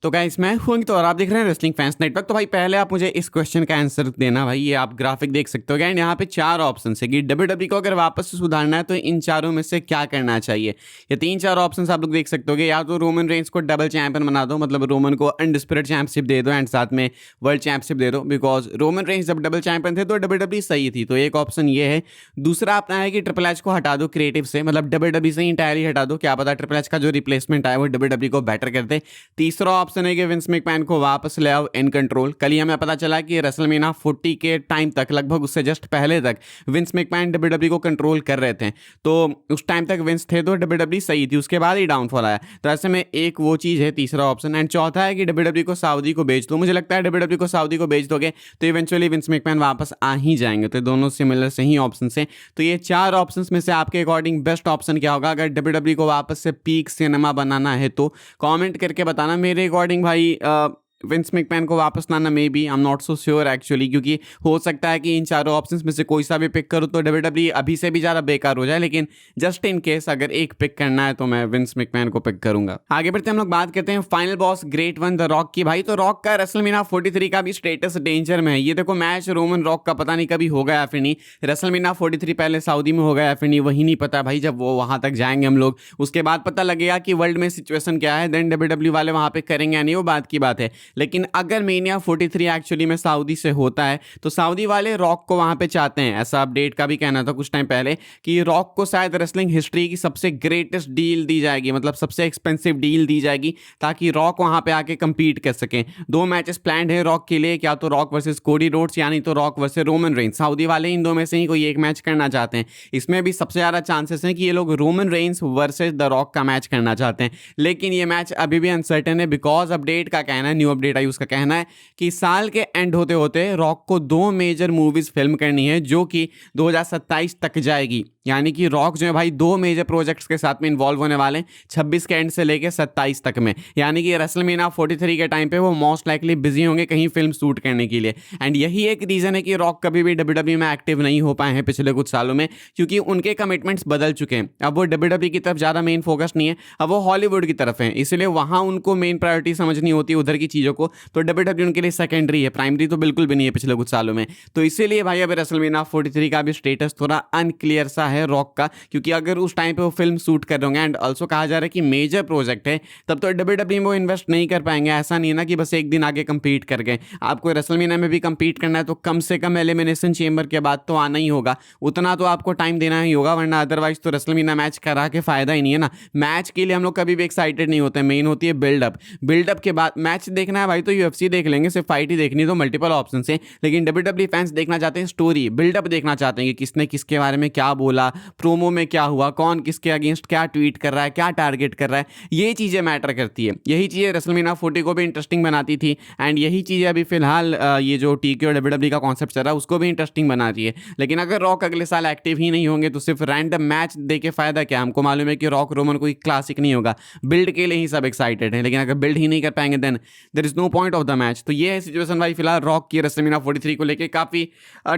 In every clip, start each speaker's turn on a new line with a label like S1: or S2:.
S1: तो गाइस मैं हूं तो और आप देख रहे हैं रेसलिंग फैंस नेटवर्क। तो भाई पहले आप मुझे इस क्वेश्चन का आंसर देना भाई। ये आप ग्राफिक देख सकते हो एंड यहाँ पे 4 ऑप्शन है कि डब्ल्यूडब्ल्यूई को अगर वापस से सुधारना है तो इन चारों में से क्या करना चाहिए। ये 3-4 ऑप्शन आप लोग देख सकते हो। या तो रोमन रेंस को डबल चैंपियन बना दो, मतलब रोमन को अनडिस्प्यूटेड चैंपियनशिप दे दो एंड साथ में वर्ल्ड चैंपियनशिप दे दो, बिकॉज रोमन रेंस जब डबल चैंपियन थे तो डब्ल्यूडब्ल्यूई सही थी। तो एक ऑप्शन ये है। दूसरा अपना है कि ट्रिपल एच को हटा दो क्रिएटिव से, मतलब डब्ल्यूडब्ल्यूई से इंटायरली हटा दो, क्या पता ट्रिपल एच का जो रिप्लेसमेंट आया वो डब्ल्यूडब्ल्यूई को बेटर कर दे। तीसरा ऑप्शन है कि विंस मैकमैन को वापस ले आओ इन कंट्रोल। कल ही हमें पता चला कि रेसलमेनिया 40 के टाइम तक, लगभग उससे जस्ट पहले तक विंस मैकमैन डब्ल्यूडब्ल्यूई को कंट्रोल कर रहे थे। तो उस टाइम तक विंस थे तो डब्ल्यूडब्ल्यूई सही थी, उसके बाद ही डाउनफॉल आया। तो ऐसे में एक वो चीज़ है तीसरा ऑप्शन। एंड चौथा है कि डब्ल्यूडब्ल्यूई को सऊदी को बेच दो। मुझे लगता है डब्ल्यूडब्ल्यूई को सऊदी को बेच दोगे तो इवेंचुअली विंस मैकमैन वापस आ ही जाएंगे। तो दोनों सिमिलर सही ऑप्शन है। तो ये 4 ऑप्शन में से आपके अकॉर्डिंग बेस्ट ऑप्शन क्या होगा अगर डब्ल्यूडब्ल्यूई को वापस से पीक सिनेमा बनाना है? तो कमेंट करके बताना। मेरे अकॉर्डिंग भाई विंस मैकमैन को वापस लाना may be, I am not so sure actually, क्योंकि हो सकता है कि इन चारों ऑप्शंस में से कोई सा भी पिक करो तो डब्ल्यूडब्ल्यूई अभी से भी ज़्यादा बेकार हो जाए। लेकिन जस्ट इन केस अगर एक पिक करना है तो मैं विंस मैकमैन को पिक करूंगा। आगे बढ़ते हम लोग बात करते हैं final boss great one the rock की। भाई तो रॉक का रेसलमेनिया 43 का भी स्टेटस डेंजर में है। ये देखो मैच रोमन रॉक का पता नहीं कभी होगा या फिर नहीं। रेसलमेनिया 43 पहले सऊदी में होगा या फिर नहीं वही नहीं पता भाई। जब वो वहां तक जाएंगे हम लोग उसके बाद पता लगेगा कि वर्ल्ड में सिचुएशन क्या है, देन डब्ल्यूडब्ल्यूई वाले वहां पे करेंगे या नहीं, वो बात की बात है। लेकिन अगर मेनिया 43 एक्चुअली में सऊदी से होता है तो सऊदी वाले रॉक को वहां पे चाहते हैं। ऐसा अपडेट का भी कहना था कुछ टाइम पहले कि रॉक को शायद रेसलिंग हिस्ट्री की सबसे ग्रेटेस्ट डील दी जाएगी, मतलब सबसे एक्सपेंसिव डील दी जाएगी ताकि रॉक वहां पे आके कंपीट कर सके। 2 मैचेस प्लान्ड है रॉक के लिए, क्या तो रॉक वर्सेस कोडी रोड्स यानी तो rock versus Roman Reigns. Saudi वाले इन दो में से ही कोई एक मैच करना चाहते हैं। इसमें भी सबसे ज्यादा चांसेस हैं कि ये लोग Roman Reigns versus the rock का मैच करना चाहते हैं। लेकिन ये मैच अभी भी अनसर्टेन है बिकॉज अपडेट का कहना है, न्यू अपडेट आई उसका कहना है कि साल के एंड होते होते रॉक को 2 मेजर मूवीज फिल्म करनी है जो कि 2027 तक जाएगी। यानी कि रॉक जो है भाई 2 मेजर प्रोजेक्ट्स के साथ में इन्वॉल्व होने वाले हैं 26 के एंड से लेके 27 तक में। यानी कि रेसलमेनिया 43 के टाइम पे वो मोस्ट लाइकली बिजी होंगे कहीं फिल्म शूट करने के लिए। एंड यही एक रीजन है कि रॉक कभी भी डब्ल्यूडब्ल्यूई में एक्टिव नहीं हो पाए हैं पिछले कुछ सालों में, क्योंकि उनके कमिटमेंट्स बदल चुके हैं। अब वो डब्ल्यूडब्ल्यूई की तरफ ज़्यादा मेन फोकस नहीं है, अब वो हॉलीवुड की तरफ है, इसलिए वहाँ उनको मेन प्रायोरिटी समझनी होती है उधर की चीज़ों को। तो डब्ल्यूडब्ल्यूई उनके लिए सेकेंडरी है, प्राइमरी तो बिल्कुल भी नहीं है पिछले कुछ सालों में। तो इसीलिए भाई अब रेसलमेनिया 43 का भी स्टेटस थोड़ा अनक्लियर सा है रॉक का, क्योंकि अगर उस टाइम पे वो फिल्म शूट कर रहे होंगे एंड ऑल्सो कहा जा रहा है कि मेजर प्रोजेक्ट है, तब तो डब्ल्यूडब्ल्यूई में वो इन्वेस्ट नहीं कर पाएंगे। ऐसा नहीं है ना कि बस एक दिन आगे कंपीट कर गए। आपको रेसलमेनिया में भी कंपीट करना है तो कम से कम एलिमिनेशन चेंबर के बाद तो आना ही होगा, उतना तो आपको टाइम देना ही होगा, वरना अदरवाइज तो रेसलमेनिया मैच करा के फायदा ही नहीं है ना। मैच के लिए हम लोग कभी भी एक्साइटेड नहीं होते, मेन होती है बिल्डअप। बिल्डअप के बाद मैच देखना है भाई तो यूएफसी देख लेंगे, सिर्फ फाइट ही देखनी तो मल्टीपल ऑप्शन है। लेकिन डब्ल्यूडब्ल्यूई फैंस देखना चाहते हैं स्टोरी, बिल्डअप देखना चाहते हैं कि किसने किसके बारे में क्या बोला, प्रोमो में क्या हुआ, कौन किसके अगेंस्ट क्या ट्वीट कर रहा है, क्या टारगेट कर रहा है। ये चीज़ें मैटर करती है। यही चीज़ें रेसलमेनिया 40 को भी इंटरेस्टिंग बनाती थी एंड यही चीज़ें अभी फिलहाल ये जो टीके और डब्ल्यूडब्ल्यूई का कॉन्सेप्ट चल रहा है उसको भी इंटरेस्टिंग बना रही है। लेकिन अगर रॉक अगले साल एक्टिव ही नहीं होंगे तो सिर्फ रैंडम मैच देके फायदा क्या? हमको मालूम है कि रॉक रोमन कोई क्लासिक नहीं होगा, बिल्ड के लिए ही सब एक्साइटेड है। लेकिन अगर बिल्ड ही नहीं कर पाएंगे then there is no point of the match. तो ये है सिचुएशन भाई फिलहाल रॉक की रेसलमेनिया 43 को लेके काफी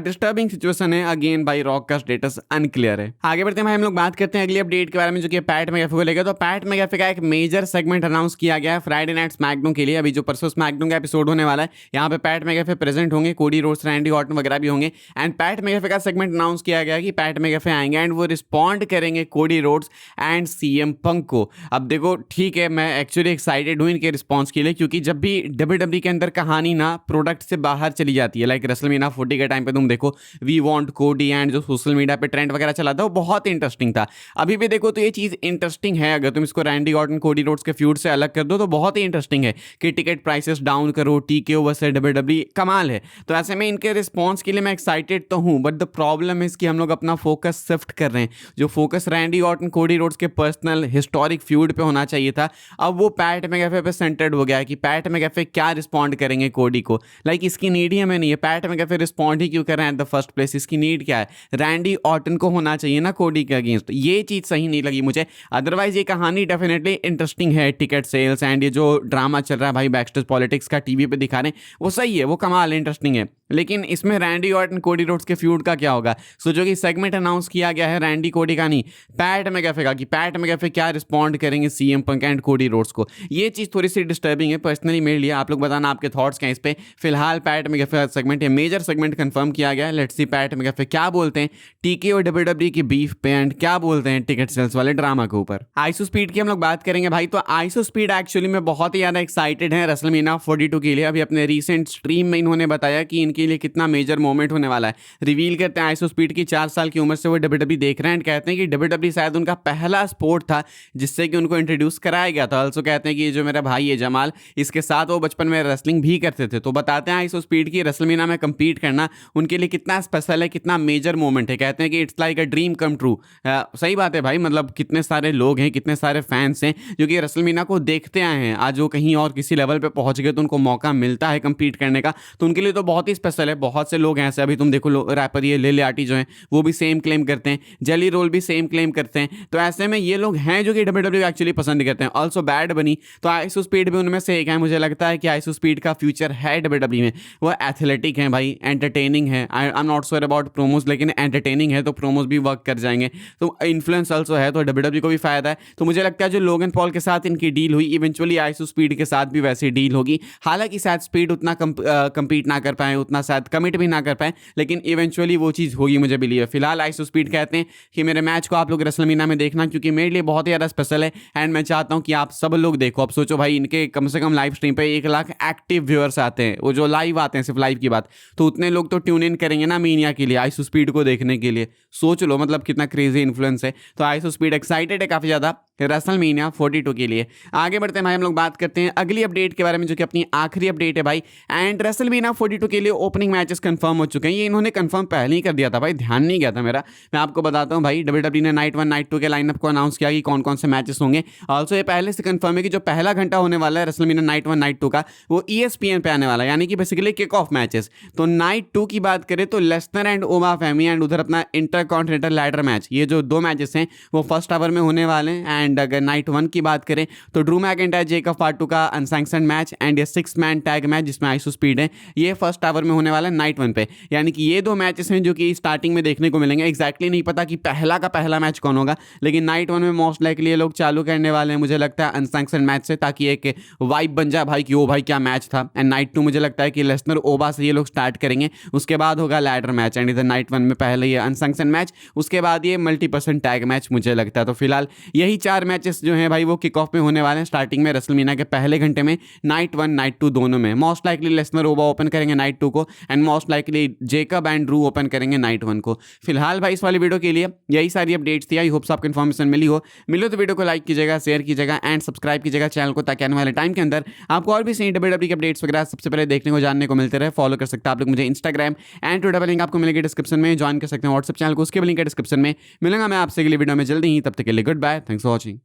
S1: डिस्टर्बिंग सिचुएशन है। अगेन भाई रॉक का स्टेटस अनक्लियर है। आगे बढ़ते हैं भाई हम लोग बात करते हैं अगली अपडेट के बारे में जो कि पैट मैकएफे को लेकर। तो पैट मैकएफे का एक मेजर सेगमेंट अनाउंस किया गया है फ्राइडे नाइट स्मैकडाउन के लिए। अभी जो परसों स्मैकडाउन का एपिसोड होने वाला है यहाँ पे पैट मैकएफे प्रेजेंट होंगे, कोडी रोड्स, रैंडी ऑर्टन वगैरह भी होंगे। एंड पैट मैकएफे का सेगमेंट अनाउंस किया गया कि पैट मैकएफे आएंगे एंड वो रिस्पॉन्ड करेंगे Cody Rhodes and CM Punk को। अब देखो ठीक है, मैं एक्चुअली एक्साइटेड हूँ इनके रिस्पॉन्स के लिए, क्योंकि जब भी डब्ल्यूडब्ल्यूई के अंदर कहानी ना प्रोडक्ट से बाहर चली जाती है, लाइक रेसलमेनिया 40 के टाइम पे तुम देखो वी वांट कोडी एंड जो सोशल मीडिया पे ट्रेंड वगैरह चला था वो बहुत इंटरेस्टिंग था। अभी भी देखो तो ये चीज़ इंटरेस्टिंग है। अगर तुम इसको रैंडी ऑर्टन कोडी रोड्स के फ्यूड से अलग कर दो तो बहुत ही इंटरेस्टिंग है कि टिकट प्राइसेस डाउन करो, टीकेओ वर्सेस डब्ल्यूडब्ल्यूई, कमाल है। तो ऐसे में इनके रिस्पॉन्स के लिए मैं एक्साइटेड तो हूँ, बट द प्रॉब्लम है कि हम लोग अपना फोकस शिफ्ट कर रहे हैं। जो focus Randy Orton Cody Rhodes के पर्सनल हिस्टोरिक फ्यूड पे होना चाहिए था, अब वो पैट मैकएफे पे सेंटर्ड हो गया है कि पैट मैकएफे मैकेफे क्या रिस्पॉन्ड करेंगे कोडी को, लाइक इसकी नीड ही हमें नहीं है। पैट मैकेफे रिस्पॉन्ड ही क्यों कर रहे हैं एट द फर्स्ट प्लेस, इसकी नीड क्या है? रैंडी ऑर्टन को होना चाहिए ना कोडी के अगेंस्ट, ये चीज़ सही नहीं लगी मुझे। अदरवाइज ये कहानी डेफिनेटली इंटरेस्टिंग है, टिकट सेल्स एंड ये जो ड्रामा चल रहा है भाई बैकस्टेज पॉलिटिक्स का टीवी पे दिखा रहे हैं, वो सही है, वो कमाल इंटरेस्टिंग है। लेकिन इसमें रैंडी ऑर्टन कोडी रोड्स के फ्यूड का क्या होगा? सोचो कि सेगमेंट अनाउंस किया गया है रैंडी कोडी का नहीं, पैट मैकेफे का, कि पैट मैकेफे क्या रिस्पॉन्ड करेंगे CM Punk and Cody Rhodes को। ये चीज़ थोड़ी सी डिस्टर्बिंग है पर्सनली मेरे लिए। आप लोग बताना आपके थॉट्स क्या हैं इस पे। फिलहाल पैट मैकेफे सेगमेंट या मेजर सेगमेंट कंफर्म किया गया है। लेट्स सी पैट मैकेफे क्या बोलते हैं टीके और डब्ल्यूडब्ल्यूई की बीफ पे एंड क्या बोलते हैं टिकट सेल्स वाले ड्रामा के ऊपर। आइसो स्पीड की हम लोग बात करेंगे भाई, तो आइसो स्पीड एक्चुअली में बहुत ही ज़्यादा एक्साइटेड है रेसलमेनिया 42 के लिए। अभी अपने रीसेंट स्ट्रीम में इन्होंने बताया कि इनके लिए कितना मेजर मोमेंट होने वाला है। रिवील करते हैं आइसो स्पीड की 4 साल की उम्र से वो डब्ल्यूडब्ल्यूई देख रहे हैं एंड कहते हैं कि डब्ल्यूडब्ल्यूई शायद उनका पहला स्पोर्ट था जिससे कि उनको इंट्रोड्यूस कराया गया था। ऑल्सो कहते हैं कि जो मेरा भाई है जमाल, इसके साथ वो बचपन में रेसलिंग भी करते थे। तो बताते हैं आइसो स्पीड की रेसलमेनिया में कंपीट करना उनके लिए कितना स्पेशल है, कितना मेजर मोमेंट है। कहते हैं कि it's like a dream come true. सही बात है भाई, मतलब कितने सारे लोग हैं, कितने सारे फैंस हैं जो कि रेसलमेनिया को देखते आए हैं। आज वो कहीं और किसी लेवल पे पहुंच गए तो उनको मौका मिलता है कंपीट करने का, तो उनके लिए तो बहुत ही स्पेशल है। बहुत से लोग हैं ऐसे, अभी तुम देखो रैपर ये लिलियाटी जो हैं वो भी सेम क्लेम करते हैं, जेली रोल भी सेम क्लेम करते हैं। तो ऐसे में ये लोग हैं जो कि डब्ल्यूडब्ल्यूई एक्चुअली पसंद करते हैं। ऑल्सो बैड बनी तो आइसो स्पीड भी उनमें से एक है। मुझे लगता है कि आइसो स्पीड का फ्यूचर है डब्ल्यूडब्ल्यूई में। वो एथलेटिक है भाई, एंटरटेनिंग है। I am not sure about promos, लेकिन एंटरटेनिंग है तो प्रोमोज भी वर्क कर जाएंगे। तो इन्फ्लुएंस ऑल्सो है, तो डब्ल्यूडब्ल्यूई को भी फायदा है। तो मुझे लगता है जो लोगन पॉल के साथ इनकी डील हुई, इवेंचुअली आइसो स्पीड के साथ भी वैसी डील होगी। हालांकि शायद स्पीड उतना कंपीट ना कर पाए, उतना शायद कमिट भी ना कर पाए, लेकिन इवेंचुअली वो चीज़ होगी, मुझे बिलीव है। फिलहाल आइसो स्पीड कहते हैं कि मेरे मैच को आप लोग रेसलमेनिया में देखना, क्योंकि मेरे लिए बहुत ही ज़्यादा स्पेशल है एंड मैं चाहता हूँ कि आप सब लोग देखो। अब सोचो भाई, इनके कम से कम लाइव स्ट्रीम पे 1 लाख एक्टिव व्यूअर्स आते हैं, वो जो लाइव आते हैं, सिर्फ लाइव की बात, तो उतने लोग तो ट्यून इन करेंगे ना मीनिया के लिए, आइसो स्पीड को देखने के लिए। सोच लो मतलब कितना क्रेजी इन्फ्लुएंस है। तो आइसो स्पीड एक्साइटेड है काफ़ी ज़्यादा रेसलमेनिया 42 के लिए। आगे बढ़ते हैं भाई, हम लोग बात करते हैं अगली अपडेट के बारे में, जो कि अपनी आखिरी अपडेट है भाई। एंड रेसलमेनिया 42 के लिए ओपनिंग मैचेस कंफर्म हो चुके हैं। ये इन्होंने कंफर्म पहले ही कर दिया था भाई, ध्यान नहीं गया था मेरा। मैं आपको बताता हूँ भाई, डब्ल्यूडब्ल्यूई ने नाइट 1 नाइट 2 के लाइनअप को अनाउंस किया कि कौन कौन से मैचेस होंगे। ऑल्सो ये पहले से कंफर्म है कि जो पहला घंटा होने वाला है रेसलमेनिया नाइट 1 नाइट 2 का, वो ESPN पे आने वाला है, यानी कि बेसिकली किक ऑफ मैचेस। तो नाइट 2 की बात करें तो लेस्नर एंड ओमा फेमी एंड उधर अपना इंटरकॉन्टिनेंटल लैडर मैच, ये जो 2 मैचेस हैं वो फर्स्ट आवर में होने वाले हैं। एंड अगर नाइट 1 की बात करें तो ड्रू मैकिंटायर जेकब पार्ट 2 का अनसैंक्शनड मैच एंड ये 6 मैन टैग मैच जिसमें आइसो स्पीड है, ये फर्स्ट आवर में होने वाला है नाइट 1 पे। यानी कि ये 2 मैचेस हैं जो कि स्टार्टिंग में देखने को मिलेंगे। एग्जैक्टली नहीं पता कि पहला का पहला मैच कौन होगा, लेकिन नाइट 1 में मोस्ट लाइकली ये लोग चालू करने वाले हैं मुझे लगता है अनसैंक्शनड मैच से, ताकि एक वाइब बन जाए भाई कि ओ भाई क्या मैच था। एंड नाइट 2 मुझे लगता है कि लेस्नर ओबा से ये लोग स्टार्ट करेंगे, उसके बाद होगा लैडर मैच। एंड इधर नाइट 1 में पहले ये अनसैंक्शनड मैच, उसके बाद ये मल्टीपर्सन टैग मैच मुझे लगता है। तो फिलहाल यही 4 मैचेस जो हैं भाई वो किक ऑफ में होने वाले हैं स्टार्टिंग में रेसलमेनिया के पहले घंटे में, नाइट 1 नाइट 2 दोनों में। मोस्ट लाइकली लेस्नर ओबा ओपन करेंगे नाइट 2 को and most likely Jacob and Drew open करेंगे नाइट 1 को। फिलहाल भाई इस वाली वीडियो के लिए यही सारी अपडेट्स थी। आई होप्स आपको इन्फॉर्मेशन मिली हो तो वीडियो को लाइक कीजिएगा, शेयर कीजिएगा एंड सब्सक्राइब कीजिएगा चैनल को, ताकि आने वाले टाइम के अंदर आपको और भी सही डब्ल्यूडब्ल्यूई के अपडेट्स वगैरह सबसे पहले देखने को जानने को मिलते रहे। फॉलो कर सकते हैं आप लोग मुझे इंस्टाग्राम एंड ट्विटर पर, लिंक आपको मिलेगी डिस्क्रिप्शन में। ज्वाइन कर सकते हैं व्हाट्सएप चैनल को, उसके भी लिंक है डिस्क्रिप्शन में। मिलूंगा मैं आपसे अगली वीडियो में जल्दी ही, तब तक के लिए goodbye, thanks for watching.